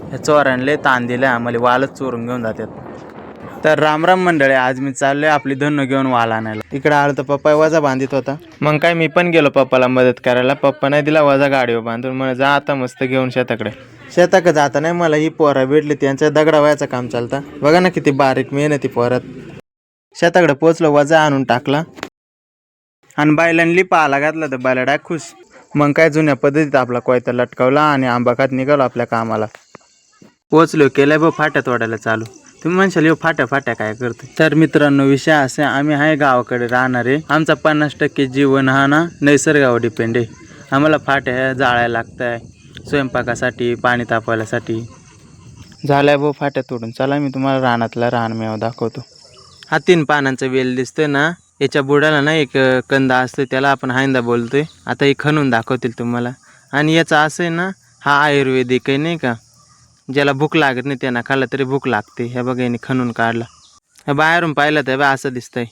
ह्या चोरांले ताण दिले आम्हाला, वालच चोरून घेऊन जातात. तर रामराम मंडळी, आज मी चाललोय आपली धन्नो घेऊन वाल आणायला. इकडे आलो तर पप्पा वजा बांधित होता, मग काय मी पण गेलो पप्पाला मदत करायला. पप्पा नाही दिला वजा गाडीवर बांधून, मला जा आता मस्त घेऊन शेताकडे. शेताकडे जाता नाही मला ही पोरा भेटली, त्यांच्या दगडा व्हायचं काम चालतं. बघा ना किती बारीक मेहनती पोरात. शेताकडे पोचलो, वजा आणून टाकला आणि बैलांनी पाहायला घातला तर बैलाडा खुश. मग काय जुन्या पद्धतीत आपला कोयता लटकावला आणि आंबा खात निघालो आपल्या कामाला. पोचलो, केलंय बघ फाट्या तोडायला चालू. तुम्ही म्हणशाल येऊ फाट्या काय करतो. तर मित्रांनो, विषय असे, आम्ही आहे गावाकडे राहणारे. आमचा 50% जीवन हा ना निसर्गावर डिपेंड आहे. आम्हाला फाट्या जाळायला लागत आहे स्वयंपाकासाठी, पाणी तापवायसाठी. झालाय भाऊ फाट्या तोडून. चला मी तुम्हाला रानातला रानमेवा दाखवतो. हा 3 पानांचा वेल दिसतोय ना, याच्या बुडाला ना एक कंदा असतो, त्याला आपण हांदा बोलतोय. आता हे खणून दाखवतील तुम्हाला. आणि याचं असं आहे ना, हा आयुर्वेदिक आहे नाही का, ज्याला भूक लागत नाही त्यांना खाल्लं तरी भूक लागते. हे बघा याने खणून काढला. हे बाहेरून पाहिलं तर असं दिसतंय.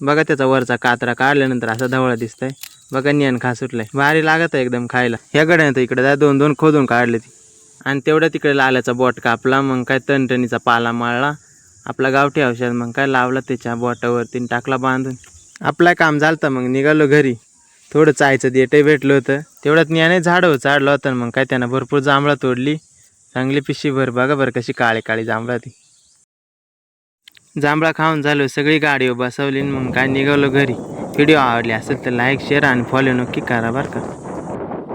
बघा त्याचा वरचा कातरा काढल्यानंतर असा धवळा दिसतंय. बघा नियन खा सुटलाय, भारी लागत आहे एकदम खायला. ह्या गड्यानं इकडे 2 खोदून काढले ती, आणि तेवढ्या तिकडे लाल्याचा बोट कापला. मग काय टणटणीचा पाला माळला, आपला गावठी औषध मग काय लावला त्याच्या बोटावरती, टाकला बांधून. आपलं काम झालं. मग निघालो घरी. थोडं चायचं देठही भेटलं होतं, तेवढ्यात नियाने झाडं चाडलं होतं. मग काय त्यानं भरपूर जांभळा तोडली, चांगली पिशी भर. बघा बरं कशी काळी जांभळा ती. जांभळा खाऊन झालो, सगळी गाडीवर बसवली. मग काय निघालो घरी. व्हिडिओ आवडली असेल तर लाईक, शेअर आणि फॉलो नक्की करा बरं का.